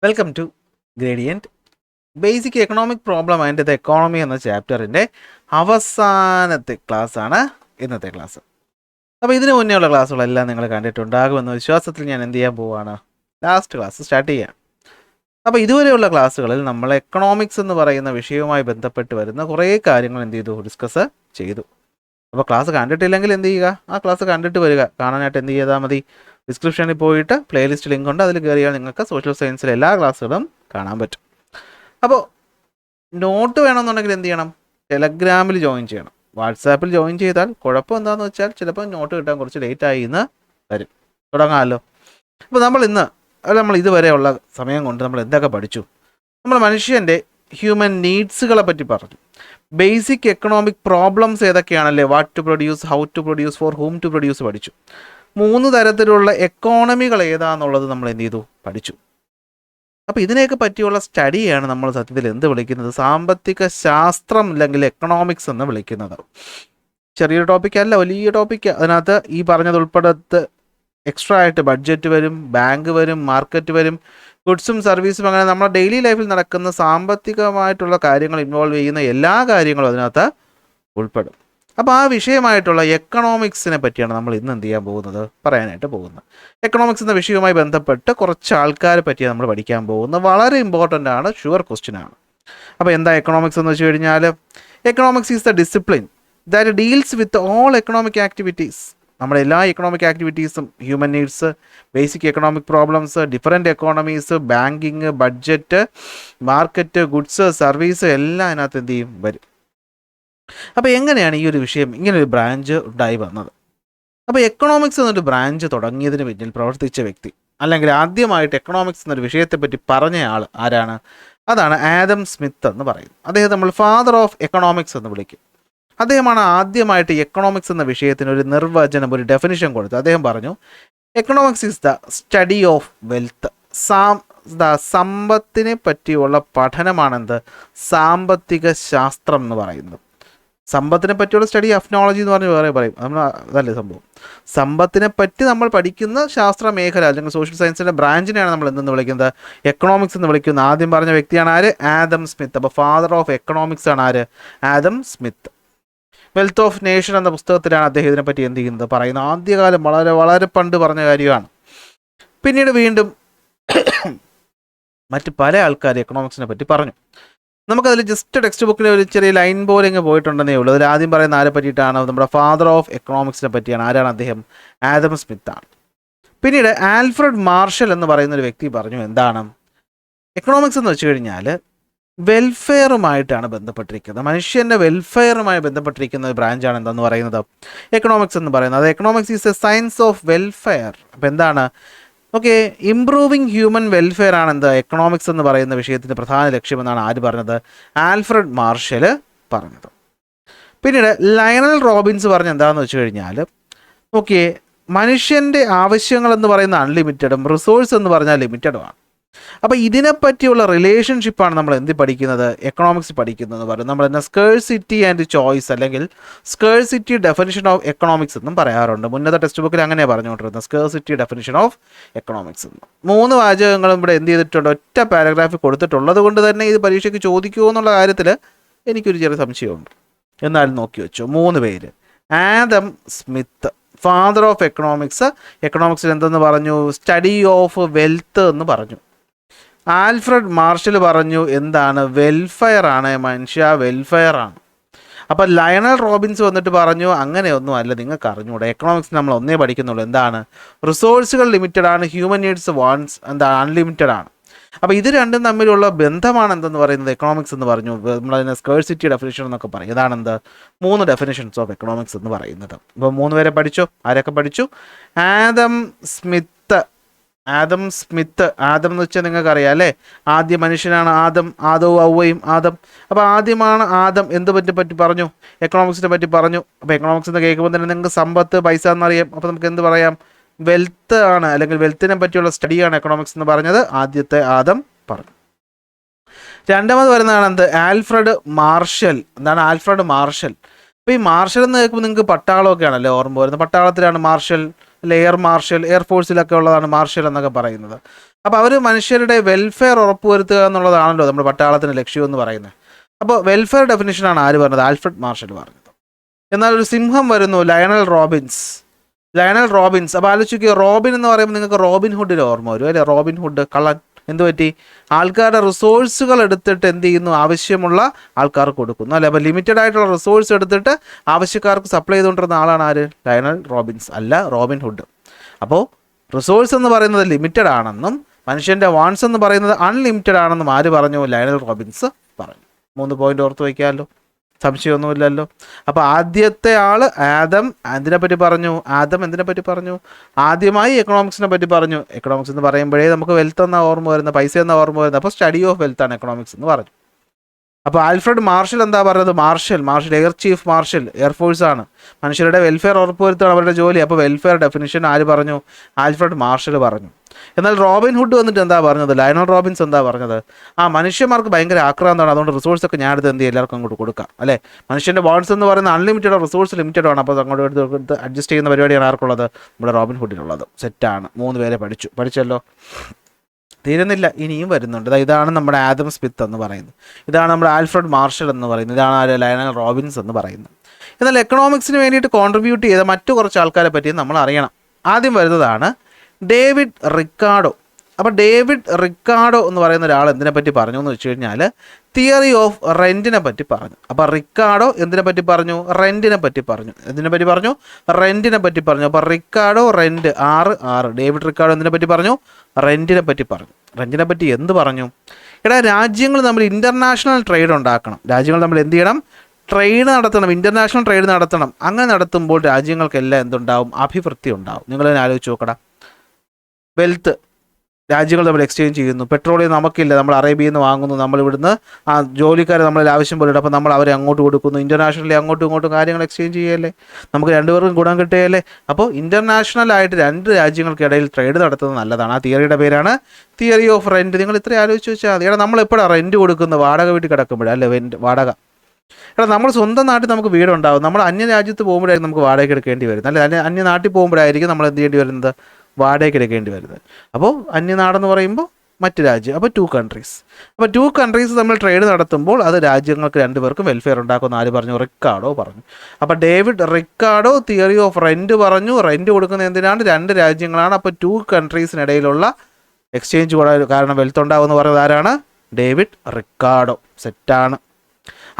Welcome to gradient. Basic economic problem and the economy എന്ന ചാപ്റ്ററിൻ്റെ അവസാനത്തെ ക്ലാസ്സാണ് ഇന്നത്തെ ക്ലാസ്. അപ്പോൾ ഇതിനു മുന്നേ ഉള്ള ക്ലാസ്സുകളെല്ലാം നിങ്ങൾ കണ്ടിട്ടുണ്ടാകുമെന്ന വിശ്വാസത്തിൽ ഞാൻ എന്ത് ചെയ്യാൻ പോവുകയാണ്, ലാസ്റ്റ് ക്ലാസ് സ്റ്റാർട്ട് ചെയ്യാം. അപ്പോൾ ഇതുവരെയുള്ള ക്ലാസ്സുകളിൽ നമ്മൾ എക്കണോമിക്സ് എന്ന് പറയുന്ന വിഷയവുമായി ബന്ധപ്പെട്ട് വരുന്ന കുറേ കാര്യങ്ങൾ എന്ത് ചെയ്തു, ഡിസ്കസ് ചെയ്തു. അപ്പോൾ ക്ലാസ് കണ്ടിട്ടില്ലെങ്കിൽ എന്ത് ചെയ്യുക, ആ ക്ലാസ് കണ്ടിട്ട് വരിക. കാണാനായിട്ട് എന്ത് ചെയ്താൽ മതി, ഡിസ്ക്രിപ്ഷനിൽ പോയിട്ട് പ്ലേലിസ്റ്റ് ലിങ്ക് ഉണ്ട്, അതിൽ കയറിയാൽ നിങ്ങൾക്ക് സോഷ്യൽ സയൻസിലെ എല്ലാ ക്ലാസ്സുകളും കാണാൻ പറ്റും. അപ്പോൾ നോട്ട് വേണമെന്നുണ്ടെങ്കിൽ എന്ത് ചെയ്യണം, ടെലഗ്രാമിൽ ജോയിൻ ചെയ്യണം. വാട്സാപ്പിൽ ജോയിൻ ചെയ്താൽ കുഴപ്പം എന്താണെന്ന് വെച്ചാൽ ചിലപ്പോൾ നോട്ട് കിട്ടാൻ കുറച്ച് ലേറ്റായി എന്ന് വരും. തുടങ്ങാമല്ലോ. അപ്പോൾ നമ്മൾ ഇതുവരെയുള്ള സമയം കൊണ്ട് നമ്മൾ എന്തൊക്കെ പഠിച്ചു? നമ്മൾ മനുഷ്യൻ്റെ ഹ്യൂമൻ നീഡ്സുകളെ പറ്റി പറഞ്ഞു. ബേസിക് എക്കണോമിക് പ്രോബ്ലംസ് ഏതൊക്കെയാണല്ലേ, what to produce, how to produce, for whom to produce പഠിച്ചു. 3 തരത്തിലുള്ള എക്കോണമികൾ ഏതാണെന്നുള്ളത് നമ്മൾ എന്ത് ചെയ്തു, പഠിച്ചു. അപ്പോൾ ഇതിനെയൊക്കെ പറ്റിയുള്ള സ്റ്റഡിയാണ് നമ്മൾ സത്യത്തിൽ എന്ത് വിളിക്കുന്നത്, സാമ്പത്തിക ശാസ്ത്രം അല്ലെങ്കിൽ എക്കണോമിക്സ് എന്ന് വിളിക്കുന്നത്. ചെറിയൊരു ടോപ്പിക്കല്ല, വലിയ ടോപ്പിക്ക്. അതിനകത്ത് ഈ പറഞ്ഞത് ഉൾപ്പെടുത്ത് എക്സ്ട്രാ ആയിട്ട് ബഡ്ജറ്റ് വരും, ബാങ്ക് വരും, മാർക്കറ്റ് വരും, ഗുഡ്സും സർവീസും, അങ്ങനെ നമ്മുടെ ഡെയിലി ലൈഫിൽ നടക്കുന്ന സാമ്പത്തികമായിട്ടുള്ള കാര്യങ്ങൾ ഇൻവോൾവ് ചെയ്യുന്ന എല്ലാ കാര്യങ്ങളും അതിനകത്ത് ഉൾപ്പെടും. അപ്പോൾ ആ വിഷയമായിട്ടുള്ള എക്കണോമിക്സിനെ പറ്റിയാണ് നമ്മൾ ഇന്ന് എന്ത് ചെയ്യാൻ പോകുന്നത്, പറയാനായിട്ട് പോകുന്നത്. എക്കണോമിക്സ് എന്ന വിഷയവുമായി ബന്ധപ്പെട്ട് കുറച്ച് ആൾക്കാരെ പറ്റിയാണ് നമ്മൾ പഠിക്കാൻ പോകുന്നത്. വളരെ ഇമ്പോർട്ടൻ്റ് ആണ്, ഷുവർ ക്വസ്റ്റ്യൻ ആണ്. അപ്പോൾ എന്താ എക്കണോമിക്സ് എന്ന് വെച്ച് കഴിഞ്ഞാൽ, economics is the discipline that deals with all economic activities. നമ്മുടെ എല്ലാ എക്കണോമിക് ആക്ടിവിറ്റീസും, human needs, basic economic problems, different economies, banking, budget, market, goods, service എല്ലാം അതിനകത്ത് എന്ത് ചെയ്യും, വരും. അപ്പോൾ എങ്ങനെയാണ് ഈ ഒരു വിഷയം, ഇങ്ങനൊരു ബ്രാഞ്ച് ഉണ്ടായി വന്നത്? അപ്പോൾ എക്കണോമിക്സ് എന്നൊരു ബ്രാഞ്ച് തുടങ്ങിയതിന് പിന്നിൽ പ്രവർത്തിച്ച വ്യക്തി, അല്ലെങ്കിൽ ആദ്യമായിട്ട് എക്കണോമിക്സ് എന്നൊരു വിഷയത്തെപ്പറ്റി പറഞ്ഞ ആൾ ആരാണ്? അതാണ് ആദം സ്മിത്ത് എന്ന് പറയുന്നത്. അദ്ദേഹം നമ്മൾ ഫാദർ ഓഫ് എക്കണോമിക്സ് എന്ന് വിളിക്കും. അദ്ദേഹമാണ് ആദ്യമായിട്ട് എക്കണോമിക്സ് എന്ന വിഷയത്തിന് ഒരു നിർവചനം, ഒരു ഡെഫിനിഷൻ കൊടുത്തത്. അദ്ദേഹം പറഞ്ഞു, economics is the study of wealth. സമ്പത്തിനെ പറ്റിയുള്ള പഠനമാണെന്ത്, സാമ്പത്തിക ശാസ്ത്രം എന്ന് പറയുന്നത്. സമ്പത്തിനെ പറ്റിയുള്ള സ്റ്റഡി ഓഫ് നോളജി എന്ന് പറഞ്ഞ് വേറെ പറയും, നമ്മൾ അതല്ലേ സംഭവം. സമ്പത്തിനെ പറ്റി നമ്മൾ പഠിക്കുന്ന ശാസ്ത്ര മേഖല അല്ലെങ്കിൽ സോഷ്യൽ സയൻസിൻ്റെ ബ്രാഞ്ചിനെയാണ് നമ്മൾ എന്തെന്ന് വിളിക്കുന്നത്, എക്കണോമിക്സ് എന്ന് വിളിക്കുന്നത്. ആദ്യം പറഞ്ഞ വ്യക്തിയാണ് ആര്, ആദം സ്മിത്ത്. അപ്പോൾ ഫാദർ ഓഫ് എക്കണോമിക്സ് ആണ് ആര്, Adam Smith. Wealth of nation എന്ന പുസ്തകത്തിലാണ് അദ്ദേഹം ഇതിനെപ്പറ്റി എന്ത് ചെയ്യുന്നത്, പറയുന്നത്. ആദ്യകാലം വളരെ വളരെ പണ്ട് പറഞ്ഞ കാര്യമാണ്. പിന്നീട് വീണ്ടും മറ്റ് പല ആൾക്കാർ എക്കണോമിക്സിനെ പറ്റി പറഞ്ഞു. നമുക്കതിൽ ജസ്റ്റ് ടെക്സ്റ്റ് ബുക്കിൽ ഒരു ചെറിയ ലൈൻ പോലെ ഇങ്ങ് പോയിട്ടുണ്ടെന്നേ ഉള്ളൂ. അതിൽ ആദ്യം പറയുന്ന ആരെ പറ്റിയിട്ടാണ്, നമ്മുടെ ഫാദർ ഓഫ് എക്കണോമിക്സിനെ പറ്റിയാണ്. ആരാണ് അദ്ദേഹം? ആദം സ്മിത്ത് ആണ്. പിന്നീട് ആൽഫ്രഡ് മാർഷൽ എന്ന് പറയുന്ന ഒരു വ്യക്തി പറഞ്ഞു, എന്താണ് എക്കണോമിക്സ് എന്ന് വെച്ച് കഴിഞ്ഞാൽ വെൽഫെയറുമായിട്ടാണ് ബന്ധപ്പെട്ടിരിക്കുന്നത്, മനുഷ്യൻ്റെ വെൽഫെയറുമായി ബന്ധപ്പെട്ടിരിക്കുന്ന ഒരു ബ്രാഞ്ചാണ് എന്താണെന്ന് പറയുന്നത്, എക്കണോമിക്സ് എന്ന് പറയുന്നത്. അത് economics is A science of welfare. അപ്പോൾ എന്താണ്, ഓക്കെ, ഇംപ്രൂവിങ് ഹ്യൂമൻ വെൽഫെയർ ആണ് എന്ത്, എക്കണോമിക്സ് എന്ന് പറയുന്ന വിഷയത്തിൻ്റെ പ്രധാന ലക്ഷ്യമെന്നാണ് ആര് പറഞ്ഞത്, ആൽഫ്രഡ് മാർഷൽ പറഞ്ഞത്. പിന്നീട് ലയണൽ റോബിൻസ് പറഞ്ഞ എന്താണെന്ന് വെച്ച് കഴിഞ്ഞാൽ, ഓക്കെ, മനുഷ്യൻ്റെ ആവശ്യങ്ങൾ എന്ന് പറയുന്ന അൺലിമിറ്റഡും റിസോഴ്സ് എന്ന് പറഞ്ഞാൽ ലിമിറ്റഡുമാണ്. അപ്പോൾ ഇതിനെപ്പറ്റിയുള്ള റിലേഷൻഷിപ്പാണ് നമ്മൾ എന്ത് പഠിക്കുന്നത്, എക്കണോമിക്സ് പഠിക്കുന്നത് എന്ന് പറയും. നമ്മൾ തന്നെ സ്കേഴ്സിറ്റി ആൻഡ് ചോയ്സ് അല്ലെങ്കിൽ സ്കേഴ്സിറ്റി ഡെഫിനിഷൻ ഓഫ് എക്കണോമിക്സ് എന്നും പറയാറുണ്ട്. മുന്നത്തെ ടെക്സ്റ്റ് ബുക്കിൽ അങ്ങനെ പറഞ്ഞുകൊണ്ടിരുന്നത്, സ്കേഴ്സിറ്റി ഡെഫിനിഷൻ ഓഫ് എക്കണോമിക്സ് എന്ന്. 3 വാചകങ്ങളും ഇവിടെ എന്ത് ചെയ്തിട്ടുണ്ട്, ഒറ്റ പാരഗ്രാഫിൽ കൊടുത്തിട്ടുള്ളത് കൊണ്ട് തന്നെ ഇത് പരീക്ഷയ്ക്ക് ചോദിക്കുമോ എന്നുള്ള കാര്യത്തിൽ എനിക്കൊരു ചെറിയ സംശയമുണ്ട്. എന്നാലും നോക്കി വെച്ചു. 3 പേര്. Adam Smith, father of economics. എക്കണോമിക്സിൽ എന്തെന്ന് പറഞ്ഞു, സ്റ്റഡി ഓഫ് വെൽത്ത് എന്ന് പറഞ്ഞു. ആൽഫ്രഡ് മാർഷൽ പറഞ്ഞു, എന്താണ്, വെൽഫെയർ ആണ്, മനുഷ്യ വെൽഫെയർ ആണ്. അപ്പോൾ ലയണൽ റോബിൻസ് വന്നിട്ട് പറഞ്ഞു, അങ്ങനെയൊന്നും അല്ല, നിങ്ങൾക്ക് അറിഞ്ഞൂടെ, എക്കണോമിക്സ് നമ്മൾ ഒന്നേ പഠിക്കുന്നുള്ളൂ, എന്താണ്, റിസോഴ്സുകൾ ലിമിറ്റഡ് ആണ്, ഹ്യൂമൻ നീഡ്സ് വാണ്ട്സ് എന്താണ്, അൺലിമിറ്റഡ് ആണ്. അപ്പോൾ ഇത് രണ്ടും തമ്മിലുള്ള ബന്ധമാണ് എന്തെന്ന് പറയുന്നത്, എക്കണോമിക്സ് എന്ന് പറഞ്ഞു. നമ്മളതിനെ സ്കേഴ്സിറ്റി ഡെഫിനിഷൻ എന്നൊക്കെ പറയും. ഇതാണെന്ത്, 3 ഡെഫിനിഷൻസ് ഓഫ് എക്കണോമിക്സ് എന്ന് പറയുന്നത്. ഇപ്പോൾ 3 പേരെ പഠിച്ചു. ആരൊക്കെ പഠിച്ചു? ആദം സ്മിത്ത്. ആദം എന്ന് വെച്ചാൽ നിങ്ങൾക്കറിയാം അല്ലേ, ആദ്യ മനുഷ്യനാണ് ആദം, ആദവും ഔവയും ആദം. അപ്പോൾ ആദ്യമാണ് ആദം എന്ത് പറ്റി പറഞ്ഞു, എക്കണോമിക്സിനെ പറ്റി പറഞ്ഞു. അപ്പോൾ എക്കണോമിക്സ് എന്ന് കേൾക്കുമ്പോൾ തന്നെ നിങ്ങൾക്ക് സമ്പത്ത്, പൈസ എന്നറിയാം. അപ്പോൾ നമുക്ക് എന്ത് പറയാം, വെൽത്ത് ആണ്, അല്ലെങ്കിൽ വെൽത്തിനെ പറ്റിയുള്ള സ്റ്റഡിയാണ് എക്കണോമിക്സ് എന്ന് പറഞ്ഞത്. ആദ്യത്തെ ആദം പറഞ്ഞു. രണ്ടാമത് വരുന്നതാണ് എന്ത്, ആൽഫ്രഡ് മാർഷൽ. എന്താണ് ആൽഫ്രഡ് മാർഷൽ? അപ്പോൾ ഈ മാർഷൽ എന്ന് കേൾക്കുമ്പോൾ നിങ്ങൾക്ക് പട്ടാളമൊക്കെ ആണല്ലേ ഓർമ്മ വരുന്നത്. പട്ടാളത്തിലാണ് മാർഷൽ, എയർ മാർഷൽ, എയർഫോഴ്സിലൊക്കെ ഉള്ളതാണ് മാർഷൽ എന്നൊക്കെ പറയുന്നത്. അപ്പോൾ അവർ മനുഷ്യരുടെ വെൽഫെയർ ഉറപ്പുവരുത്തുക എന്നുള്ളതാണല്ലോ നമ്മുടെ പട്ടാളത്തിൻ്റെ ലക്ഷ്യം എന്ന് പറയുന്നത്. അപ്പോൾ വെൽഫെയർ ഡെഫിനിഷനാണ് ആര് പറഞ്ഞത്? ആൽഫ്രഡ് മാർഷൽ പറഞ്ഞത്. എന്നാൽ ഒരു സിംഹം വരുന്നു, ലയണൽ റോബിൻസ്. അപ്പോൾ ആലോചിക്കുക, റോബിൻ എന്ന് പറയുമ്പോൾ നിങ്ങൾക്ക് റോബിൻ ഹുഡിൽ ഓർമ്മ വരും അല്ലേ? റോബിൻ ഹുഡ് കള്ളൻ. എന്തു പറ്റി? ആൾക്കാരുടെ റിസോഴ്സുകൾ എടുത്തിട്ട് എന്ത് ചെയ്യുന്നു? ആവശ്യമുള്ള ആൾക്കാർക്ക് കൊടുക്കുന്നു അല്ലേ? അപ്പോൾ ലിമിറ്റഡ് ആയിട്ടുള്ള റിസോഴ്സ് എടുത്തിട്ട് ആവശ്യക്കാർക്ക് സപ്ലൈ ചെയ്തുകൊണ്ടിരുന്ന ആളാണ് ആര്? ലയണൽ റോബിൻസ്, അല്ല റോബിൻ ഹുഡ്. അപ്പോൾ റിസോഴ്സ് എന്ന് പറയുന്നത് ലിമിറ്റഡ് ആണെന്നും മനുഷ്യൻ്റെ വാൺസ് എന്ന് പറയുന്നത് അൺലിമിറ്റഡ് ആണെന്നും ആര് പറഞ്ഞു? ലയണൽ റോബിൻസ് പറഞ്ഞു. 3 പോയിന്റ് ഓർത്ത് വയ്ക്കാമല്ലോ, സംശയമൊന്നുമില്ലല്ലോ. അപ്പോൾ ആദ്യത്തെ ആൾ ആദം എന്തിനെപ്പറ്റി പറഞ്ഞു? ആദ്യമായി എക്കണോമിക്സിനെ പറ്റി പറഞ്ഞു. എക്കണോമിക്സ് എന്ന് പറയുമ്പോഴേ നമുക്ക് വെൽത്ത് എന്ന ഓർമ്മ വരുന്നത്, പൈസ എന്ന ഓർമ്മ വരുന്നത്. അപ്പോൾ സ്റ്റഡി ഓഫ് വെൽത്ത് ആണ് എക്കണോമിക്സ് എന്ന് പറഞ്ഞു. അപ്പോൾ ആൽഫ്രഡ് മാർഷൽ എന്താ പറഞ്ഞത്? Marshall air chief marshal, air force ആണ്. മനുഷ്യരുടെ വെൽഫെയർ ഉറപ്പുവരുത്താണ് അവരുടെ ജോലി. അപ്പോൾ വെൽഫെയർ ഡെഫിനിഷൻ ആര് പറഞ്ഞു? ആൽഫ്രഡ് മാർഷൽ പറഞ്ഞു. എന്നാൽ റോബിൻ ഹുഡ് വന്നിട്ട് എന്താ പറഞ്ഞത്? ലയണൽ റോബിൻസ് എന്താ പറഞ്ഞത്? മനുഷ്യന്മാർക്ക് ഭയങ്കര ആക്രാന്തമാണ്, അതുകൊണ്ട് റിസോഴ്സൊക്കെ ഞാനെടുത്ത് എന്ത് ചെയ്യും? എല്ലാവർക്കും അങ്ങോട്ട് കൊടുക്കാം അല്ലേ? മനുഷ്യൻ്റെ വാൺസ് എന്ന് പറയുന്നത് അൺലിമിറ്റഡ്, റിസോഴ്സ് ലിമിറ്റഡ് ആണ്. അപ്പോൾ അങ്ങോട്ട് എടുത്ത് അഡ്ജസ്റ്റ് ചെയ്യുന്ന പരിപാടിയാണ് ആർക്കുള്ളത്? നമ്മുടെ റോബിൻ ഹുഡിനുള്ളത്. സെറ്റാണ്. 3 പേരെ പഠിച്ചല്ലോ. തീരുന്നില്ല, ഇനിയും വരുന്നുണ്ട്. ഇതാണ് നമ്മുടെ ആദം സ്മിത്ത് എന്ന് പറയുന്നത്, ഇതാണ് നമ്മുടെ ആൽഫ്രഡ് മാർഷൽ എന്ന് പറയുന്നത്, ഇതാണ് ലയണൽ റോബിൻസ് എന്ന് പറയുന്നത്. എന്നാൽ എക്കണോമിക്സിന് വേണ്ടിയിട്ട് കോൺട്രിബ്യൂട്ട് ചെയ്ത മറ്റു കുറച്ച് ആൾക്കാരെ പറ്റിയും നമ്മൾ അറിയണം. ആദ്യം വരുന്നതാണ് ഡേവിഡ് റിക്കാർഡോ. അപ്പോൾ ഡേവിഡ് റിക്കാർഡോ എന്ന് പറയുന്ന ഒരാൾ എന്തിനെപ്പറ്റി പറഞ്ഞു എന്ന് വെച്ച് കഴിഞ്ഞാൽ തിയറി ഓഫ് റെൻറ്റിനെ പറ്റി പറഞ്ഞു. അപ്പോൾ റിക്കാർഡോ എന്തിനെ പറ്റി പറഞ്ഞു? റെൻറ്റിനെ പറ്റി പറഞ്ഞു. റെൻറ്റിനെ പറ്റി പറഞ്ഞു. അപ്പോൾ റിക്കാർഡോ റെൻറ്റ് 6. ഡേവിഡ് റിക്കാർഡോ എന്തിനെ പറ്റി പറഞ്ഞു? റെൻറ്റിനെ പറ്റി പറഞ്ഞു. റെൻറ്റിനെ പറ്റി എന്ത് പറഞ്ഞു? രാജ്യങ്ങൾ തമ്മിൽ ഇൻ്റർനാഷണൽ ട്രേഡ് ഉണ്ടാക്കണം. രാജ്യങ്ങൾ തമ്മിൽ എന്ത് ചെയ്യണം? ട്രേഡ് നടത്തണം, ഇൻ്റർനാഷണൽ ട്രേഡ് നടത്തണം. അങ്ങനെ നടത്തുമ്പോൾ രാജ്യങ്ങൾക്കെല്ലാം എന്തുണ്ടാവും? അഭിവൃദ്ധി ഉണ്ടാവും. നിങ്ങളതിനെ ആലോചിച്ച് നോക്കണം. വെൽത്ത് രാജ്യങ്ങൾ തമ്മിൽ എക്സ്ചേഞ്ച് ചെയ്യുന്നു. പെട്രോളിയം നമുക്കില്ല, നമ്മൾ അറേബ്യയിൽ നിന്ന് വാങ്ങുന്നു, നമ്മളിവിടുന്ന് ജോലിക്കാരെ നമ്മളിൽ ആവശ്യം പോലെ, അപ്പോൾ നമ്മൾ അവരെ അങ്ങോട്ട് കൊടുക്കുന്നു. ഇൻ്റർനാഷണലി അങ്ങോട്ടും ഇങ്ങോട്ടും കാര്യങ്ങൾ എക്സ്ചേഞ്ച് ചെയ്യല്ലേ, നമുക്ക് രണ്ടുപേർക്കും ഗുണം കിട്ടുകയല്ലേ. അപ്പോൾ ഇൻ്റർനാഷണലായിട്ട് 2 രാജ്യങ്ങൾക്കിടയിൽ ട്രേഡ് നടത്തുന്നത് നല്ലതാണ്. ആ തിയറിയുടെ പേരാണ് തിയറി ഓഫ് റെൻറ്റ്. നിങ്ങൾ ഇത്രയും ആലോചിച്ച് വെച്ചാൽ മതി. നമ്മൾ എപ്പോഴാണ് റെൻറ്റ് കൊടുക്കുന്നത്? വാടക വീട്ടിൽ കിടക്കുമ്പോഴല്ലേ വാടക. നമ്മൾ സ്വന്തം നാട്ടിൽ നമുക്ക് വീടുണ്ടാവും, നമ്മൾ അന്യ രാജ്യത്ത് പോകുമ്പോഴായിരിക്കും നമുക്ക് വാടക എടുക്കേണ്ടി വരുന്നത് അല്ലേ? അന്യ നാട്ടിൽ പോകുമ്പോഴായിരിക്കും നമ്മൾ എന്ത് ചെയ്യേണ്ടി വരുന്നത്? വാടകയ്ക്ക് എടുക്കേണ്ടി വരുന്നത്. അപ്പോൾ അന്യനാടെന്ന് പറയുമ്പോൾ മറ്റ് രാജ്യം, അപ്പോൾ 2 കൺട്രീസ്. അപ്പോൾ 2 കൺട്രീസ് തമ്മിൽ ട്രേഡ് നടത്തുമ്പോൾ അത് രാജ്യങ്ങൾക്ക് 2 പേർക്കും വെൽഫെയർ ഉണ്ടാക്കുമെന്ന് ആര് പറഞ്ഞു? റിക്കാർഡോ പറഞ്ഞു. അപ്പോൾ David Ricardo theory of rent പറഞ്ഞു. റെൻറ്റ് കൊടുക്കുന്ന എന്തിനാണ്? 2 രാജ്യങ്ങളാണ്. അപ്പോൾ 2 കൺട്രീസിനിടയിലുള്ള എക്സ്ചേഞ്ച് കാരണം വെൽത്ത് ഉണ്ടാകുമെന്ന് പറയുന്നത് ആരാണ്? David Ricardo. സെറ്റാണ്.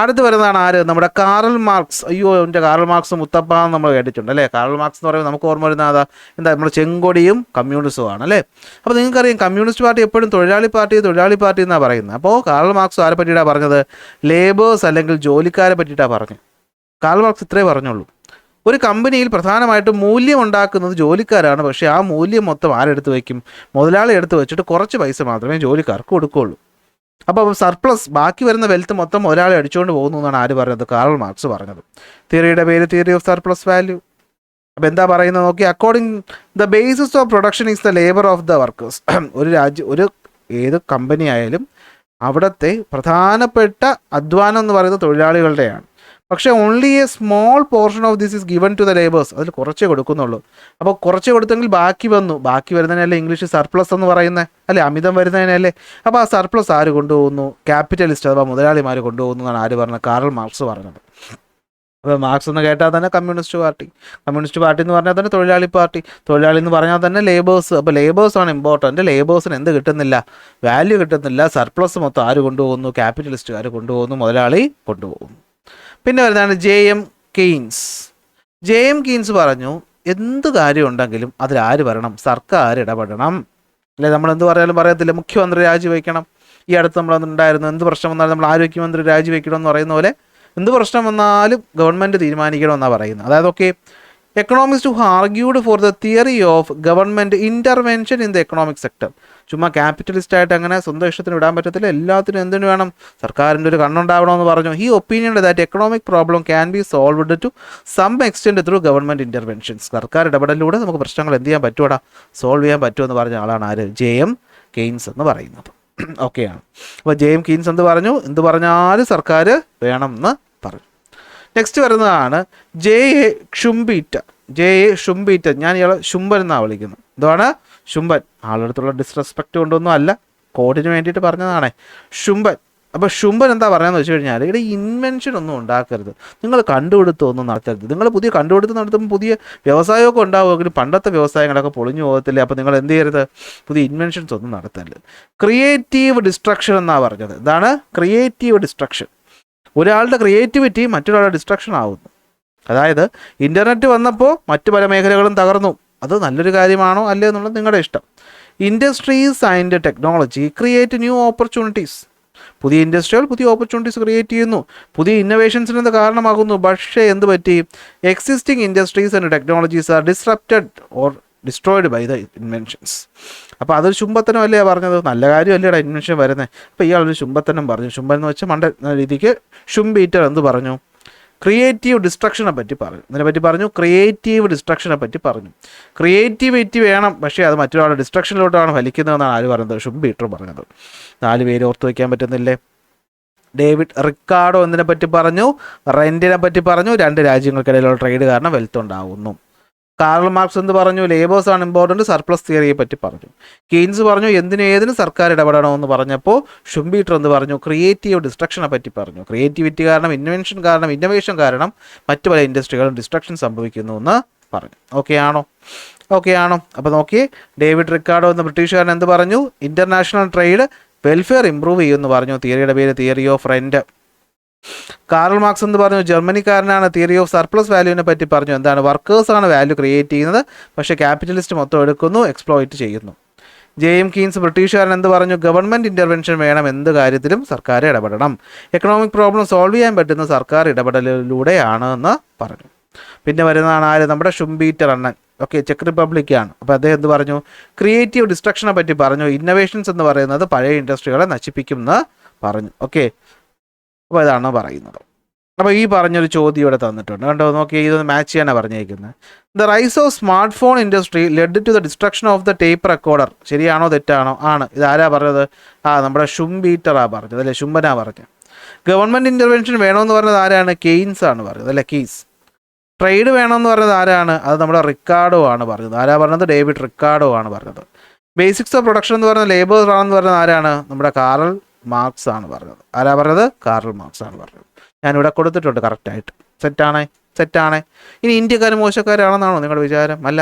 അടുത്ത് വരുന്നതാണ് ആര്? നമ്മുടെ കാറൽ മാർക്സ്. അയ്യോ, എൻ്റെ കാറൽ മാർക്സ് മുത്തപ്പ എന്ന് നമ്മൾ കേട്ടിട്ടുണ്ട് അല്ലേ? കാറൽ മാർക്സ് എന്ന് പറയുമ്പോൾ നമുക്ക് ഓർമ്മ വരുന്നത് എന്താ? നമ്മുടെ ചെങ്കൊടിയും കമ്മ്യൂണിസവും ആണ് അല്ലേ? അപ്പോൾ നിങ്ങൾക്കറിയാം, കമ്മ്യൂണിസ്റ്റ് പാർട്ടി എപ്പോഴും തൊഴിലാളി പാർട്ടി എന്നാണ് പറയുന്നത്. അപ്പോൾ കാറൽ മാർക്സ് ആരെ പറ്റിയിട്ടാണ് പറഞ്ഞത്? ലേബേഴ്സ് അല്ലെങ്കിൽ ജോലിക്കാരെ പറ്റിയിട്ടാണ് പറഞ്ഞത്. കാറൽ മാർക്സ് ഇത്രേ പറഞ്ഞുള്ളൂ. ഒരു കമ്പനിയിൽ പ്രധാനമായിട്ടും മൂല്യം ഉണ്ടാക്കുന്നത് ജോലിക്കാരാണ്. പക്ഷേ ആ മൂല്യം മൊത്തം ആരെടുത്ത് വയ്ക്കും? മുതലാളി എടുത്ത് വെച്ചിട്ട് കുറച്ച് പൈസ മാത്രമേ ജോലിക്കാർക്ക് കൊടുക്കുകയുള്ളൂ. അപ്പോൾ സർപ്ലസ്, ബാക്കി വരുന്ന വെൽത്ത് മൊത്തം ഒരാളെ അടിച്ചുകൊണ്ട് പോകുന്നു എന്നാണ് ആര് പറഞ്ഞത്? കാറൽ മാർക്സ് പറഞ്ഞത്. തിയറിയുടെ പേര് തിയറി ഓഫ് സർപ്ലസ് വാല്യൂ. അപ്പോൾ എന്താ പറയുന്നത് നോക്കി? According the basis of production is the labour of the workers. ഒരു ഏത് കമ്പനി ആയാലും അവിടുത്തെ പ്രധാനപ്പെട്ട അധ്വാനം എന്ന് പറയുന്നത് തൊഴിലാളികളുടെയാണ്. പക്ഷേ only a small portion of this is given to the labours. അതിൽ കുറച്ചേ കൊടുക്കുന്നുള്ളൂ. അപ്പോൾ കുറച്ച് കൊടുത്തെങ്കിൽ ബാക്കി വരുന്നതിനല്ലേ ഇംഗ്ലീഷ് സർപ്ലസ് എന്ന് പറയുന്നത് അല്ലേ? അമിതം വരുന്നതിനല്ലേ? അപ്പോൾ ആ സർപ്ലസ് ആര് കൊണ്ടുപോകുന്നു? ക്യാപിറ്റലിസ്റ്റ് അഥവാ മുതലാളിമാർ കൊണ്ടുപോകുന്നു എന്നാണ് ആര് പറഞ്ഞത്? കാറൽ മാർക്സ് പറഞ്ഞത്. അപ്പോൾ മാർക്സ് എന്ന് കേട്ടാൽ തന്നെ കമ്മ്യൂണിസ്റ്റ് പാർട്ടി എന്ന് പറഞ്ഞാൽ തന്നെ തൊഴിലാളി എന്ന് പറഞ്ഞാൽ തന്നെ ലേബേഴ്സ്. അപ്പോൾ ലേബേഴ്സാണ് ഇമ്പോർട്ടൻറ്റ്. ലേബേഴ്സിന് എന്ത് കിട്ടുന്നില്ല? വാല്യൂ കിട്ടുന്നില്ല. സർപ്ലസ് മൊത്തം ആര് കൊണ്ടുപോകുന്നു? ക്യാപിറ്റലിസ്റ്റുകാർ കൊണ്ടുപോകുന്നു, മുതലാളി കൊണ്ടുപോകുന്നു. പിന്നെ വരുന്നതാണ് ജെ.എം. കെയ്ൻസ് പറഞ്ഞു, എന്ത് കാര്യം ഉണ്ടെങ്കിലും അതിലാര് വരണം? സർക്കാർ ഇടപെടണം അല്ലേ? നമ്മൾ എന്ത് പറയാനും പറയത്തില്ല, മുഖ്യമന്ത്രി രാജിവെക്കണം. ഈ അടുത്ത് നമ്മളൊന്നുണ്ടായിരുന്നു, എന്ത് പ്രശ്നം വന്നാലും നമ്മൾ ആരോഗ്യമന്ത്രി രാജിവെക്കണം എന്ന് പറയുന്ന പോലെ എന്ത് പ്രശ്നം വന്നാലും ഗവൺമെൻറ് തീരുമാനിക്കണമെന്നാണ് പറയുന്നത്. അതായത് okay, economist who argued for the theory of government intervention in the economic sector. ചുമ്മാ ക്യാപിറ്റലിസ്റ്റായിട്ട് അങ്ങനെ സ്വന്തം ഇഷ്ടത്തിന് വിടാൻ പറ്റത്തില്ല, എല്ലാത്തിനും എന്തിനു വേണം? സർക്കാരിൻ്റെ ഒരു കണ്ണുണ്ടാവണമെന്ന് പറഞ്ഞു. He opinion that economic problem can be solved to some extent through government interventions. സർക്കാർ ഇടപെടലിലൂടെ നമുക്ക് പ്രശ്നങ്ങൾ എന്ത് ചെയ്യാൻ പറ്റുമോ? സോൾവ് ചെയ്യാൻ പറ്റുമെന്ന് പറഞ്ഞ ആളാണ് ആര്? ജെ.എം. കെയ്ൻസ് എന്ന് പറയുന്നത്. ഓക്കെയാണ്. അപ്പോൾ ജെ.എം. കെയ്ൻസ് എന്ത് പറഞ്ഞാലും സർക്കാർ വേണം എന്ന് പറഞ്ഞു. നെക്സ്റ്റ് വരുന്നതാണ് ജെ.എ. ഷുംബീറ്റർ. ഞാൻ ഇയാളെ ശുംബൻ എന്നാണ് വിളിക്കുന്നത്. എന്താണ്? ശുംഭൻ ആളുടെ അടുത്തുള്ള ഡിസ്റെസ്പെക്റ്റ് കൊണ്ടൊന്നും അല്ല, കോഡിന് വേണ്ടിയിട്ട് പറഞ്ഞതാണേ ശുംഭൻ. അപ്പോൾ ശുംഭൻ എന്താ പറയുകയെന്ന് വെച്ച് കഴിഞ്ഞാൽ ഇവിടെ ഇൻവെൻഷൻ ഒന്നും ഉണ്ടാക്കരുത്, നിങ്ങൾ കണ്ടുപിടുത്തമൊന്നും നടത്തരുത്. നിങ്ങൾ പുതിയ കണ്ടുപിടുത്തം നടത്തുമ്പോൾ പുതിയ വ്യവസായമൊക്കെ ഉണ്ടാവുമെങ്കിലും പണ്ടത്തെ വ്യവസായങ്ങളൊക്കെ പൊളിഞ്ഞു പോകത്തില്ലേ. അപ്പോൾ നിങ്ങൾ എന്ത് ചെയ്യരുത്, പുതിയ ഇൻവെൻഷൻസ് ഒന്നും നടത്തരുത്. ക്രിയേറ്റീവ് ഡിസ്ട്രക്ഷൻ എന്നാണ് പറഞ്ഞത്. ഇതാണ് ക്രിയേറ്റീവ് ഡിസ്ട്രക്ഷൻ. ഒരാളുടെ ക്രിയേറ്റിവിറ്റി മറ്റൊരാളുടെ ഡിസ്ട്രക്ഷൻ ആവുന്നു. അതായത് ഇൻ്റർനെറ്റ് വന്നപ്പോൾ മറ്റു പല മേഖലകളും തകർന്നു. അത് നല്ലൊരു കാര്യമാണോ അല്ലേ എന്നുള്ളത് നിങ്ങളുടെ ഇഷ്ടം. Industries and technology create new opportunities. പുതിയ ഇൻഡസ്ട്രികൾ പുതിയ ഓപ്പർച്യൂണിറ്റീസ് ക്രിയേറ്റ് ചെയ്യുന്നു, പുതിയ ഇന്നോവേഷൻസിന് ഇത് കാരണമാകുന്നു. പക്ഷേ എന്ത് പറ്റി, existing industries and technologies are disrupted or destroyed by the inventions. അപ്പോൾ അതൊരു ശുംഭത്തനം അല്ലേ പറഞ്ഞത്, നല്ല കാര്യമല്ലേടാ ഇൻവെൻഷൻ വരുന്നത്. അപ്പോൾ ഇയാളൊരു ശുംഭത്തനം പറഞ്ഞു. ശുംഭൻ എന്ന് വെച്ചാൽ മണ്ട രീതിക്ക് ശുംബീറ്റർ എന്ത് പറഞ്ഞു, ക്രിയേറ്റീവ് ഡിസ്ട്രക്ഷനെ പറ്റി പറഞ്ഞു. ഇതിനെപ്പറ്റി പറഞ്ഞു, ക്രിയേറ്റീവ് ഡിസ്ട്രക്ഷനെ പറ്റി പറഞ്ഞു. ക്രിയേറ്റിവിറ്റി വേണം, പക്ഷേ അത് മറ്റൊരാളുടെ ഡിസ്ട്രക്ഷനിലോട്ടാണ് വലിക്കുന്നതെന്നാണ് ആര് പറഞ്ഞത്, ശുംബീറ്റർ പറഞ്ഞത്. 4 പേര് ഓർത്ത് വയ്ക്കാൻ പറ്റുന്നില്ലേ. ഡേവിഡ് റിക്കാർഡോ എന്തിനെ പറ്റി പറഞ്ഞു, റെൻറ്റിനെ പറ്റി പറഞ്ഞു. 2 രാജ്യങ്ങൾക്കിടയിലുള്ള ട്രേഡ് കാരണം വെൽത്ത് ഉണ്ടാകുന്നു. കാർൽ മാർക്സ് എന്ത് പറഞ്ഞു, ലേബേഴ്സ് ആണ് ഇമ്പോർട്ടൻറ്റ്, സർപ്ലസ് തിയറിയെ പറ്റി പറഞ്ഞു. കെയ്ൻസ് പറഞ്ഞു ഏതിനും സർക്കാർ ഇടപെടണമെന്ന് പറഞ്ഞപ്പോൾ ശുംബീറ്റർ എന്ത് പറഞ്ഞു, ക്രിയേറ്റീവ് ഡിസ്ട്രക്ഷനെ പറ്റി പറഞ്ഞു. ക്രിയേറ്റിവിറ്റി കാരണം, ഇന്നോവേഷൻ കാരണം മറ്റു പല ഇൻഡസ്ട്രികളും ഡിസ്ട്രക്ഷൻ സംഭവിക്കുന്നു എന്ന് പറഞ്ഞു. ഓക്കെ ആണോ? അപ്പോൾ നോക്കിയേ, ഡേവിഡ് റിക്കാർഡോ എന്ന ബ്രിട്ടീഷുകാരൻ എന്ത് പറഞ്ഞു, ഇൻ്റർനാഷണൽ ട്രേഡ് വെൽഫെയർ ഇംപ്രൂവ് ചെയ്യുമെന്ന് പറഞ്ഞു. തിയറിയുടെ പേര് theory of rent. Karl marks എന്ന് പറഞ്ഞു, ജർമ്മനിക്കാരനാണ്. തിയറി ഓഫ് സർപ്ലസ് വാല്യൂവിനെ പറ്റി പറഞ്ഞു. എന്താണ്, വർക്കേഴ്സാണ് വാല്യൂ ക്രിയേറ്റ് ചെയ്യുന്നത്, പക്ഷേ ക്യാപിറ്റലിസ്റ്റ് മൊത്തം എടുക്കുന്നു, എക്സ്പ്ലോയിറ്റ് ചെയ്യുന്നു. ജെയിം കീൻസ് ബ്രിട്ടീഷുകാരൻ എന്ത് പറഞ്ഞു, ഗവൺമെൻറ് ഇൻ്റർവെൻഷൻ വേണം, എന്ത് കാര്യത്തിലും സർക്കാർ ഇടപെടണം, എക്കണോമിക് പ്രോബ്ലം സോൾവ് ചെയ്യാൻ പറ്റുന്ന സർക്കാർ ഇടപെടലിലൂടെയാണ് എന്ന് പറഞ്ഞു. പിന്നെ വരുന്നതാണ് ആര്, നമ്മുടെ ശുംബീറ്റർ അണ്ണൻ. ഓക്കെ, ചെക്ക് റിപ്പബ്ലിക്കാണ്. അപ്പോൾ അദ്ദേഹം എന്ത് പറഞ്ഞു, ക്രിയേറ്റീവ് ഡിസ്ട്രക്ഷനെ പറ്റി പറഞ്ഞു. ഇന്നോവേഷൻസ് എന്ന് പറയുന്നത് പഴയ ഇൻഡസ്ട്രികളെ നശിപ്പിക്കും എന്ന് പറഞ്ഞു. ഓക്കെ, അപ്പോൾ ഇതാണ് പറയുന്നത്. അപ്പോൾ ഈ പറഞ്ഞൊരു ചോദ്യം ഇവിടെ തന്നിട്ടുണ്ട് കണ്ടോ, നോക്കി ഇതൊന്ന് മാച്ച് ചെയ്യാനാണ് പറഞ്ഞേക്കുന്നത്. The rise of smart phone industry led to the destruction of the tape recorder. ശരിയാണോ തെറ്റാണോ? ആണ്. ഇതാരാ പറഞ്ഞത്? നമ്മുടെ ശുംബീറ്ററാ പറഞ്ഞത് അല്ലേ, ശുംബനാ പറഞ്ഞത്. ഗവൺമെൻറ് ഇൻ്റർവെൻഷൻ വേണമെന്ന് പറഞ്ഞത് ആരാണ്? കെയ്ൻസ് ആണ് പറഞ്ഞത് അല്ലേ, കീസ്. ട്രേഡ് വേണമെന്ന് പറഞ്ഞത് ആരാണ്? അത് നമ്മുടെ റിക്കാർഡോ ആണ് പറഞ്ഞത്. ആരാ പറഞ്ഞത്? ഡേവിഡ് റിക്കാർഡോ ആണ് പറഞ്ഞത്. ബേസിക്സ് ഓഫ് പ്രൊഡക്ഷൻ എന്ന് പറഞ്ഞത് ലേബേഴ്സ് ആണെന്ന് പറഞ്ഞത് ആരാണ്? നമ്മുടെ കാർൽ മാർക്സ് ആണ് പറഞ്ഞത്. ആരാ പറഞ്ഞത്? കാർൽ മാർക്സ് ആണ് പറഞ്ഞത്. ഞാനിവിടെ കൊടുത്തിട്ടുണ്ട് കറക്റ്റായിട്ട്. സെറ്റാണേ. ഇനി ഇന്ത്യക്കാർ മോശക്കാരാണെന്നാണോ നിങ്ങളുടെ വിചാരം? അല്ല.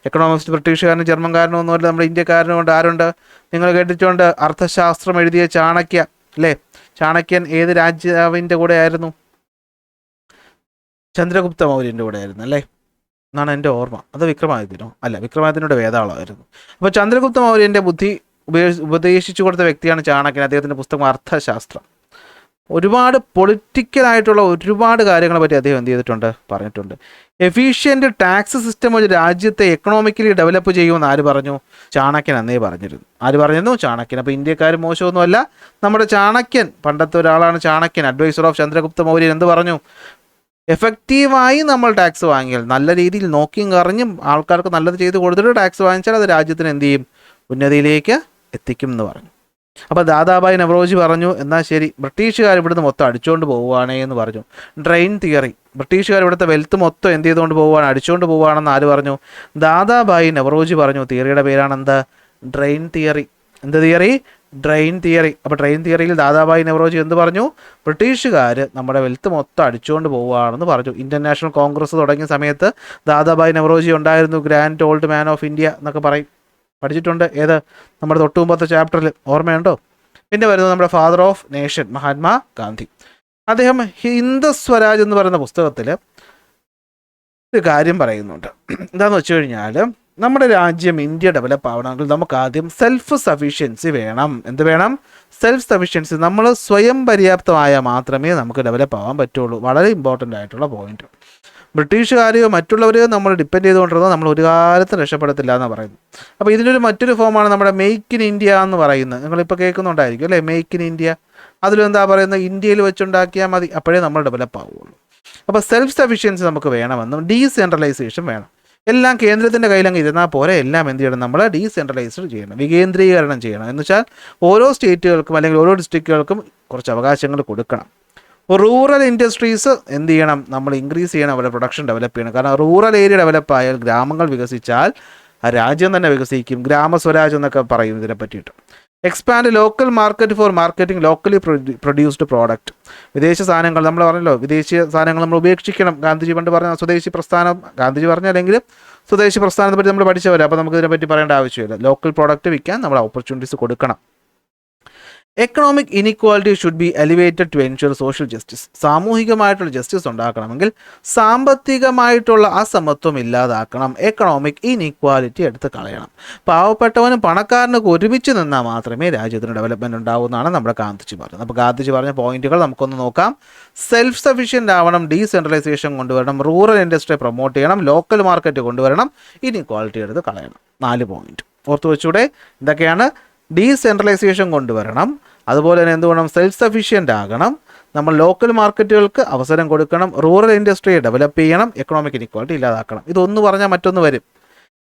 എക്കണോമിക്സ് ബ്രിട്ടീഷുകാരനും ജർമ്മൻകാരനും ഒന്നുമല്ല, നമ്മുടെ ഇന്ത്യക്കാരനും കൊണ്ട് ആരുണ്ട്? നിങ്ങൾ കേട്ടിട്ടുണ്ട് അർത്ഥശാസ്ത്രം എഴുതിയ ചാണക്യ അല്ലേ? ചാണക്യൻ ഏത് രാജാവിൻ്റെ കൂടെ ആയിരുന്നു? ചന്ദ്രഗുപ്ത മൗര്യൻ്റെ കൂടെ ആയിരുന്നു അല്ലേ എന്നാണ് എൻ്റെ ഓർമ്മ. അത് വിക്രമാദിത്യനോ? അല്ല, വിക്രമാദിത്യൻ്റെ വേതാളമായിരുന്നു. അപ്പോൾ ചന്ദ്രഗുപ്ത മൗര്യൻ്റെ ബുദ്ധി ഉപദേശിച്ചു കൊടുത്ത വ്യക്തിയാണ് ചാണക്യൻ. അദ്ദേഹത്തിൻ്റെ പുസ്തകം അർത്ഥശാസ്ത്രം. ഒരുപാട് പൊളിറ്റിക്കലായിട്ടുള്ള ഒരുപാട് കാര്യങ്ങളെ പറ്റി അദ്ദേഹം എന്ത് ചെയ്തിട്ടുണ്ട്? പറഞ്ഞിട്ടുണ്ട്. എഫീഷ്യൻറ്റ് ടാക്സ് സിസ്റ്റം ഒരു രാജ്യത്തെ എക്കണോമിക്കലി ഡെവലപ്പ് ചെയ്യുമെന്ന് ആര് പറഞ്ഞു? ചാണക്യൻ അന്നേ പറഞ്ഞിരുന്നു. ആര് പറഞ്ഞിരുന്നു? ചാണക്യൻ. അപ്പോൾ ഇന്ത്യക്കാർ മോശമൊന്നുമല്ല, നമ്മുടെ ചാണക്യൻ, പണ്ടത്തെ ഒരാളാണ് ചാണക്യൻ, അഡ്വൈസർ ഓഫ് ചന്ദ്രഗുപ്ത മൗര്യൻ. എന്ത് പറഞ്ഞു? എഫക്റ്റീവായി നമ്മൾ ടാക്സ് വാങ്ങിയാൽ, നല്ല രീതിയിൽ നോക്കിയും കറിഞ്ഞും ആൾക്കാർക്ക് നല്ലത് ചെയ്ത് കൊടുത്തിട്ട് ടാക്സ് വാങ്ങിച്ചാൽ അത് രാജ്യത്തിന് എന്ത് ചെയ്യും? ഉന്നതിയിലേക്ക് എത്തിക്കും എന്ന് പറഞ്ഞു. അപ്പോൾ ദാദാഭായ് നവറോജി പറഞ്ഞു, എന്നാൽ ശരി, ബ്രിട്ടീഷുകാർ ഇവിടുന്ന് മൊത്തം അടിച്ചുകൊണ്ട് പോവുകയാണേ എന്ന് പറഞ്ഞു. Drain theory. ബ്രിട്ടീഷുകാർ ഇവിടുത്തെ വെൽത്ത് മൊത്തം എന്ത് ചെയ്തുകൊണ്ട് പോവുകയാണ്? അടിച്ചുകൊണ്ട് പോവുകയാണെന്ന് ആര് പറഞ്ഞു? ദാദാഭായ് നവറോജി പറഞ്ഞു. തിയറിയുടെ പേരാണ് എന്താ? Drain theory. എന്ത് തിയറി? Drain theory. അപ്പോൾ ഡ്രെയിൻ തിയറിയിൽ ദാദാഭായ് നവറോജി എന്ത് പറഞ്ഞു? ബ്രിട്ടീഷുകാർ നമ്മുടെ വെൽത്ത് മൊത്തം അടിച്ചുകൊണ്ട് പോവുകയാണെന്ന് പറഞ്ഞു. ഇന്ത്യൻ നാഷണൽ കോൺഗ്രസ് തുടങ്ങിയ സമയത്ത് ദാദാഭായ് നവറോജി ഉണ്ടായിരുന്നു. Grand old man of India എന്നൊക്കെ പറയും. പഠിച്ചിട്ടുണ്ട്. ഏത്? നമ്മുടെ തൊട്ട് മുമ്പത്തെ ചാപ്റ്ററിൽ. ഓർമ്മയുണ്ടോ? പിന്നെ വരുന്നത് നമ്മുടെ father of nation Mahatma Gandhi. അദ്ദേഹം ഹിന്ദ് സ്വരാജ് എന്ന് പറയുന്ന പുസ്തകത്തിൽ ഒരു കാര്യം പറയുന്നുണ്ട്. എന്താണെന്ന് വെച്ച് കഴിഞ്ഞാൽ, നമ്മുടെ രാജ്യം ഇന്ത്യ ഡെവലപ്പ് ആവണമെങ്കിൽ നമുക്ക് ആദ്യം സെൽഫ് സഫീഷ്യൻസി വേണം. എന്ത് വേണം? Self sufficiency. നമ്മൾ സ്വയം പര്യാപ്തമായാൽ മാത്രമേ നമുക്ക് ഡെവലപ്പ് ആവാൻ പറ്റുള്ളൂ. വളരെ ഇമ്പോർട്ടൻ്റ് ആയിട്ടുള്ള പോയിന്റ്. ബ്രിട്ടീഷുകാരെയോ മറ്റുള്ളവരെയോ നമ്മൾ ഡിപ്പെൻഡ് ചെയ്തുകൊണ്ടിരുന്നത് നമ്മൾ ഒരു കാലത്തും രക്ഷപ്പെടത്തില്ല എന്ന് പറയുന്നു. അപ്പോൾ ഇതിനൊരു മറ്റൊരു ഫോമാണ് നമ്മുടെ മെയ്ക്ക് ഇൻ ഇന്ത്യ എന്ന് പറയുന്നത്. നിങ്ങളിപ്പോൾ കേൾക്കുന്നുണ്ടായിരിക്കും അല്ലേ? Make in India. അതിലെന്താ പറയുന്നത്? ഇന്ത്യയിൽ വെച്ചുണ്ടാക്കിയാൽ മതി, അപ്പോഴേ നമ്മൾ ഡെവലപ്പ് ആവുകയുള്ളൂ. അപ്പോൾ സെൽഫ് സഫീഷ്യൻസി നമുക്ക് വേണമെന്നും ഡീസെൻട്രലൈസേഷൻ വേണം. എല്ലാം കേന്ദ്രത്തിൻ്റെ കയ്യിലങ്ങ് ഇരുന്നാൽ പോരെ, എല്ലാം എന്ത് ചെയ്യണം? നമ്മൾ ഡീസെൻട്രലൈസ്ഡ് ചെയ്യണം, വികേന്ദ്രീകരണം ചെയ്യണം. എന്ന് വെച്ചാൽ ഓരോ സ്റ്റേറ്റുകൾക്കും അല്ലെങ്കിൽ ഓരോ ഡിസ്ട്രിക്റ്റുകൾക്കും കുറച്ച് അവകാശങ്ങൾ കൊടുക്കണം. റൂറൽ ഇൻഡസ്ട്രീസ് എന്ത് ചെയ്യണം? നമ്മൾ ഇൻക്രീസ് ചെയ്യണം, അവരുടെ പ്രൊഡക്ഷൻ ഡെവലപ്പ് ചെയ്യണം. കാരണം റൂറൽ ഏരിയ ഡെവലപ്പ് ആയാൽ, ഗ്രാമങ്ങൾ വികസിച്ചാൽ ആ രാജ്യം തന്നെ വികസിക്കും. ഗ്രാമസ്വരാജ് എന്നൊക്കെ പറയും ഇതിനെ പറ്റിയിട്ട്. Expand local market four marketing locally produced product. വിദേശ സാധനങ്ങൾ നമ്മൾ പറഞ്ഞല്ലോ, വിദേശീയ സാധനങ്ങൾ നമ്മൾ ഉപേക്ഷിക്കണം. ഗാന്ധിജി പണ്ട് പറഞ്ഞ സ്വദേശി പ്രസ്ഥാനം, ഗാന്ധിജി പറഞ്ഞല്ലെങ്കിലും സ്വദേശി പ്രസ്ഥാനത്തെ പറ്റി നമ്മൾ പഠിച്ചവരെ, അപ്പോൾ നമുക്ക് ഇതിനെപ്പറ്റി പറയേണ്ട ആവശ്യമില്ല. ലോക്കൽ പ്രോഡക്റ്റ് വിൽക്കാൻ നമ്മൾ ഓപ്പർച്യൂണിറ്റീസ് കൊടുക്കണം. Economic inequality should be elevated to ensure social justice. സാമൂഹികമായിട്ടുള്ള ജസ്റ്റിസ് ഉണ്ടാക്കണമെങ്കിൽ സാമ്പത്തികമായിട്ടുള്ള അസമത്വം ഇല്ലാതാക്കണം. എക്കണോമിക് ഇനിക്വാലിറ്റി എടുത്ത് കളയണം. പാവപ്പെട്ടവനും പണക്കാരനൊക്കെ ഒരുമിച്ച് നിന്നാൽ മാത്രമേ രാജ്യത്തിന് ഡെവലപ്മെൻറ്റ് ഉണ്ടാവുമെന്നാണ് നമ്മുടെ ഗാന്ധിജി പറഞ്ഞത്. അപ്പോൾ ഗാന്ധിജി പറഞ്ഞ പോയിന്റുകൾ നമുക്കൊന്ന് നോക്കാം. സെൽഫ് സഫിഷ്യൻ്റ് ആവണം, ഡീസെൻട്രലൈസേഷൻ കൊണ്ടുവരണം, റൂറൽ ഇൻഡസ്ട്രി പ്രൊമോട്ട് ചെയ്യണം, ലോക്കൽ മാർക്കറ്റ് കൊണ്ടുവരണം, ഇനിക്വാലിറ്റി എടുത്ത് കളയണം. 4 പോയിന്റ് ഓർത്ത് വെച്ചൂടെ. ഇതൊക്കെയാണ്. ഡീസെൻട്രലൈസേഷൻ കൊണ്ടുവരണം, അതുപോലെ തന്നെ എന്ത് വേണം, സെൽഫ് സഫിഷ്യൻ്റ് ആകണം, നമ്മൾ ലോക്കൽ മാർക്കറ്റുകൾക്ക് അവസരം കൊടുക്കണം, റൂറൽ ഇൻഡസ്ട്രിയെ ഡെവലപ്പ് ചെയ്യണം, എക്കണോമിക് ഇനിക്വാലിറ്റി ഇല്ലാതാക്കണം. ഇതൊന്ന് പറഞ്ഞാൽ മറ്റൊന്ന് വരും.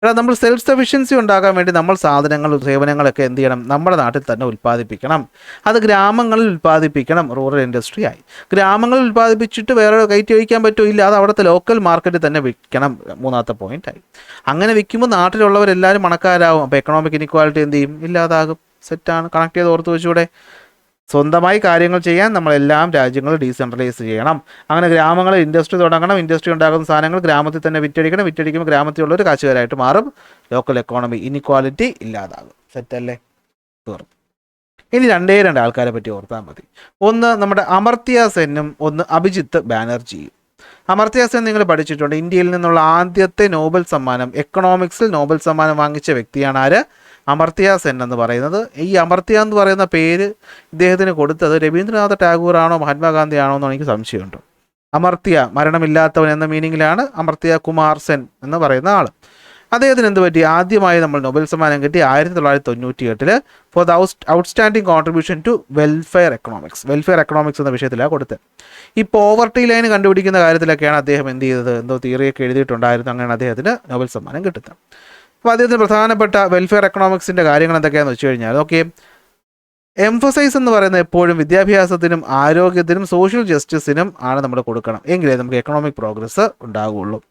കാരണം നമ്മൾ സെൽഫ് സഫിഷ്യൻസി ഉണ്ടാകാൻ വേണ്ടി നമ്മൾ സാധനങ്ങളും സേവനങ്ങളൊക്കെ എന്ത് ചെയ്യണം, നമ്മുടെ നാട്ടിൽ തന്നെ ഉൽപ്പാദിപ്പിക്കണം. അത് ഗ്രാമങ്ങളിൽ ഉൽപ്പാദിപ്പിക്കണം. റൂറൽ ഇൻഡസ്ട്രി ആയി. ഗ്രാമങ്ങളിൽ ഉൽപ്പാദിപ്പിച്ചിട്ട് വേറെ കയറ്റി വയ്ക്കാൻ പറ്റില്ല, അത് അവിടുത്തെ ലോക്കൽ മാർക്കറ്റിൽ തന്നെ വിൽക്കണം. 3ാമത്തെ പോയിന്റായി. അങ്ങനെ വിൽക്കുമ്പോൾ നാട്ടിലുള്ളവരെല്ലാവരും പണക്കാരാകും. അപ്പോൾ എക്കണോമിക് ഇനിക്വാലിറ്റി എന്ത് ചെയ്യും, ഇല്ലാതാകും. സെറ്റാണ്. കണക്ട് ചെയ്ത് ഓർത്ത് വെച്ചുകൂടെ. സ്വന്തമായി കാര്യങ്ങൾ ചെയ്യാൻ നമ്മളെല്ലാം രാജ്യങ്ങൾ ഡീസെൻട്രലൈസ് ചെയ്യണം. അങ്ങനെ ഗ്രാമങ്ങളിൽ ഇൻഡസ്ട്രി തുടങ്ങണം. ഇൻഡസ്ട്രി ഉണ്ടാക്കുന്ന സാധനങ്ങൾ ഗ്രാമത്തിൽ തന്നെ വിറ്റഴിക്കണം. വിറ്റഴിക്കുമ്പോൾ ഗ്രാമത്തിലുള്ളൊരു കാശുകാരായിട്ട് മാറും. ലോക്കൽ എക്കോണമി ഇനിക്വാലിറ്റി ഇല്ലാതാകും. സെറ്റല്ലേ? തീർന്നു. ഇനി 2 ആൾക്കാരെ പറ്റി ഓർത്താൽ മതി. ഒന്ന് നമ്മുടെ അമർത്യ സെന്നും ഒന്ന് അഭിജിത്ത് ബാനർജിയും. അമർത്യ സെൻ നിങ്ങൾ പഠിച്ചിട്ടുണ്ട്. ഇന്ത്യയിൽ നിന്നുള്ള ആദ്യത്തെ നോബൽ സമ്മാനം, എക്കണോമിക്സിൽ നോബൽ സമ്മാനം വാങ്ങിച്ച വ്യക്തിയാണ് ആര്? അമർത്യ സെൻ എന്ന് പറയുന്നത്. ഈ അമർത്യ എന്ന് പറയുന്ന പേര് ഇദ്ദേഹത്തിന് കൊടുത്തത് രവീന്ദ്രനാഥ ടാഗോർ ആണോ മഹാത്മാഗാന്ധി ആണോ എന്ന് എനിക്ക് സംശയമുണ്ട്. അമർത്യ മരണമില്ലാത്തവൻ എന്ന മീനിങ്ങിലാണ് അമർത്യ കുമാർ സെൻ എന്ന് പറയുന്ന ആൾ. അദ്ദേഹത്തിന് എന്ത് പറ്റി? ആദ്യമായി നമ്മൾ നൊബേൽ സമ്മാനം കിട്ടി 1998 for the outstanding contribution to welfare economics. Welfare economics എന്ന വിഷയത്തിലാണ് കൊടുത്തത്. ഈ പോവർട്ടി ലൈൻ കണ്ടുപിടിക്കുന്ന കാര്യത്തിലൊക്കെയാണ് അദ്ദേഹം എന്ത് ചെയ്തത്, എന്തോ തിയറിയൊക്കെ എഴുതിയിട്ടുണ്ടായിരുന്നു. അങ്ങനെയാണ് അദ്ദേഹത്തിന് നൊബേൽ സമ്മാനം കിട്ടുന്നത്. അപ്പോൾ അദ്ദേഹത്തിന് പ്രധാനപ്പെട്ട വെൽഫെയർ എക്കണോമിക്സിൻ്റെ കാര്യങ്ങൾ എന്തൊക്കെയാണെന്ന് വെച്ച് കഴിഞ്ഞാൽ, ഓക്കെ, എംഫസൈസ് എന്ന് പറയുന്നത് എപ്പോഴും വിദ്യാഭ്യാസത്തിനും ആരോഗ്യത്തിനും സോഷ്യൽ ജസ്റ്റിസിനും ആണ് നമ്മൾ കൊടുക്കണം. എങ്കിലേ നമുക്ക് എക്കണോമിക് പ്രോഗ്രസ് ഉണ്ടാകുള്ളൂ.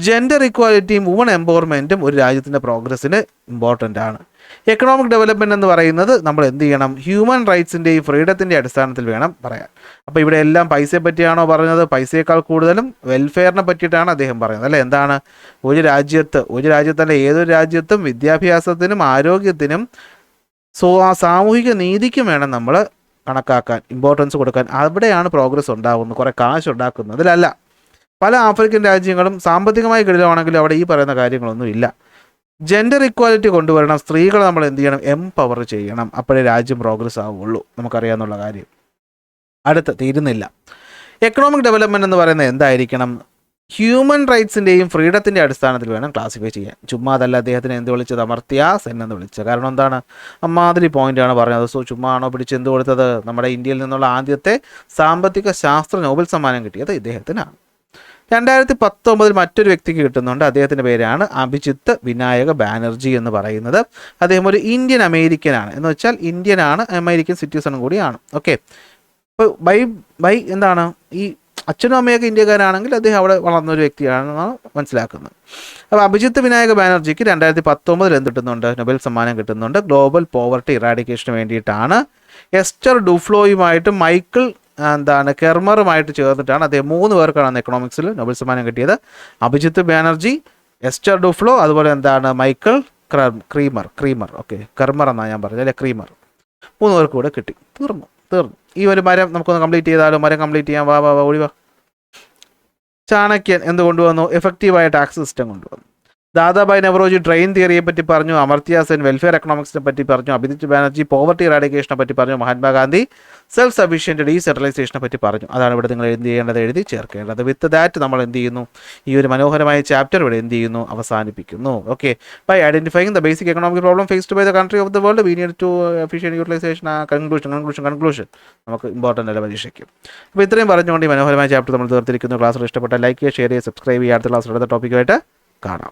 ജെൻഡർ ഇക്വാലിറ്റിയും വുമൺ എംപവർമെൻറ്റും ഒരു രാജ്യത്തിൻ്റെ പ്രോഗ്രസ്സിന് ഇമ്പോർട്ടൻ്റ് ആണ്. എക്കണോമിക് ഡെവലപ്മെൻറ്റ് എന്ന് പറയുന്നത് നമ്മൾ എന്ത് ചെയ്യണം, ഹ്യൂമൻ റൈറ്റ്സിൻ്റെയും ഫ്രീഡത്തിൻ്റെ അടിസ്ഥാനത്തിൽ വേണം പറയാൻ. അപ്പോൾ ഇവിടെ എല്ലാം പൈസയെ പറ്റിയാണോ പറഞ്ഞത്? പൈസയേക്കാൾ കൂടുതലും വെൽഫെയറിനെ പറ്റിയിട്ടാണ് അദ്ദേഹം പറയുന്നത്, അല്ലേ? എന്താണ്, ഒരു രാജ്യത്തല്ല, ഏതൊരു രാജ്യത്തും വിദ്യാഭ്യാസത്തിനും ആരോഗ്യത്തിനും സാമൂഹിക നീതിക്കും വേണം നമ്മൾ കണക്കാക്കാൻ, ഇമ്പോർട്ടൻസ് കൊടുക്കാൻ. അവിടെയാണ് പ്രോഗ്രസ് ഉണ്ടാകുന്നത്, കുറേ കാശ് ഉണ്ടാക്കുന്നതിലല്ല. പല ആഫ്രിക്കൻ രാജ്യങ്ങളും സാമ്പത്തികമായി കിടിലമാണെങ്കിലും അവിടെ ഈ പറയുന്ന കാര്യങ്ങളൊന്നും ഇല്ല. ജെൻഡർ ഇക്വാലിറ്റി കൊണ്ടുവരണം. സ്ത്രീകളെ നമ്മൾ എന്ത് ചെയ്യണം, എംപവർ ചെയ്യണം. അപ്പോഴേ രാജ്യം പ്രോഗ്രസ് ആവുള്ളൂ. നമുക്കറിയാവുന്ന കാര്യം. തീരുന്നില്ല. എക്കണോമിക് ഡെവലപ്മെൻറ്റ് എന്ന് പറയുന്നത് എന്തായിരിക്കണം? ഹ്യൂമൻ റൈറ്റ്സിൻ്റെയും ഫ്രീഡത്തിൻ്റെ അടിസ്ഥാനത്തിൽ വേണം ക്ലാസിഫൈ ചെയ്യാൻ. ചുമ്മാതല്ല അദ്ദേഹത്തിന് എന്ത് വിളിച്ചത്, അമർത്യ സെൻ എന്ന് വിളിച്ചത്. കാരണം എന്താണ്, അമ്മാതിരി പോയിൻ്റാണ് പറഞ്ഞത്. സോ ചുമ്മാ ആണോ പിടിച്ച് എന്ത് കൊടുത്തത്? നമ്മുടെ ഇന്ത്യയിൽ നിന്നുള്ള ആദ്യത്തെ സാമ്പത്തിക ശാസ്ത്ര നോബൽ സമ്മാനം കിട്ടിയത് ഇദ്ദേഹത്തിനാണ്. 2019 മറ്റൊരു വ്യക്തിക്ക് കിട്ടുന്നുണ്ട്. അദ്ദേഹത്തിൻ്റെ പേരാണ് അഭിജിത്ത് വിനായക ബാനർജി എന്ന് പറയുന്നത്. അദ്ദേഹം ഒരു ഇന്ത്യൻ അമേരിക്കനാണ്. എന്ന് വെച്ചാൽ ഇന്ത്യനാണ്, അമേരിക്കൻ സിറ്റിസണും കൂടിയാണ്. ഓക്കെ, ഇപ്പോൾ ബൈ എന്താണ്, ഈ അച്ഛനും അമ്മയൊക്കെ ഇന്ത്യക്കാരാണെങ്കിൽ അദ്ദേഹം അവിടെ വളർന്നൊരു വ്യക്തിയാണെന്നാണ് മനസ്സിലാക്കുന്നത്. അപ്പോൾ അഭിജിത്ത് വിനായക ബാനർജിക്ക് 2019 എന്ത് കിട്ടുന്നുണ്ട്, നൊബേൽ സമ്മാനം കിട്ടുന്നുണ്ട്. ഗ്ലോബൽ പോവർട്ടി ഇറാഡിക്കേഷന് വേണ്ടിയിട്ടാണ്. എസ്റ്റർ ഡുഫ്ലോയുമായിട്ട് മൈക്കിൾ കെർമറുമായിട്ട് ചേർന്നിട്ടാണ് അദ്ദേഹം 3 പേർക്കാണ് എക്കണോമിക്സിൽ നൊബേൽ സമ്മാനം കിട്ടിയത്. അഭിജിത്ത് ബാനർജി, എസ്റ്റർ ഡുഫ്ലോ, അതുപോലെ മൈക്കിൾ ക്രീമർ. ഓക്കെ, കെർമർ എന്നാണ് ഞാൻ പറഞ്ഞത്, അല്ലെ? ക്രീമർ. 3 പേർക്ക് കൂടെ കിട്ടി. തീർന്നു. ഈ ഒരു മരം നമുക്കൊന്ന് കംപ്ലീറ്റ് ചെയ്താലോ? മരം കംപ്ലീറ്റ് ചെയ്യാൻ വാ ഒഴിവാ. ചാണക്യൻ എന്ത് കൊണ്ടുവന്നു? എഫക്റ്റീവായ ടാക്സ് സിസ്റ്റം കൊണ്ടുവന്നു. ദാദാഭായ് നവറോജി ട്രെയിൻ തിയറിയെ പറ്റി പറഞ്ഞു. അമർത്യ സെൻ വെൽഫെയർ എക്കണോമിക്സിനെ പറ്റി പറഞ്ഞു. അഭിജിത്ത് ബാനർജി പോവർട്ടി ഇറാഡിക്കേഷനെ പറ്റി പറഞ്ഞു. മഹാത്മാഗാന്ധി സെൽഫ് സഫിഷ്യൻറ്റ് ഡീസെൻട്രലൈസേഷനെ പറ്റി പറഞ്ഞു. അതാണ് ഇവിടെ നിങ്ങൾ എന്ത് ചെയ്യേണ്ടത്, എഴുതി ചേർക്കേണ്ടത്. വിത്ത് ദാറ്റ് നമ്മൾ എന്ത് ചെയ്യുന്നു, ഈ ഒരു മനോഹരമായ ചാപ്റ്റർ ഇവിടെ എന്ത് ചെയ്യുന്നു, അവസാനിപ്പിക്കുന്നു. Okay, by identifying the basic economic problem faced by the country of the world we need to efficient utilisation. Conclusion നമുക്ക് ഇമ്പോർട്ടൻ്റ് അല്ല പരീക്ഷയ്ക്ക്. അപ്പോൾ ഇത്രയും പറഞ്ഞുകൊണ്ട് ഈ മനോഹരമായ ചാപ്റ്റർ നമ്മൾ തീർത്തിരിക്കുന്നു. ക്ലാസ്സിൽ ഇഷ്ടപ്പെട്ട ലൈക്ക് ചെയ്യുക, ഷെയർ ചെയ്യുക, സബ്സ്ക്രൈബ് ചെയ്യുക. അടുത്ത ക്ലാസ്സിൽ അടുത്ത ടോപ്പിക്കുമായിട്ട് കാണാം.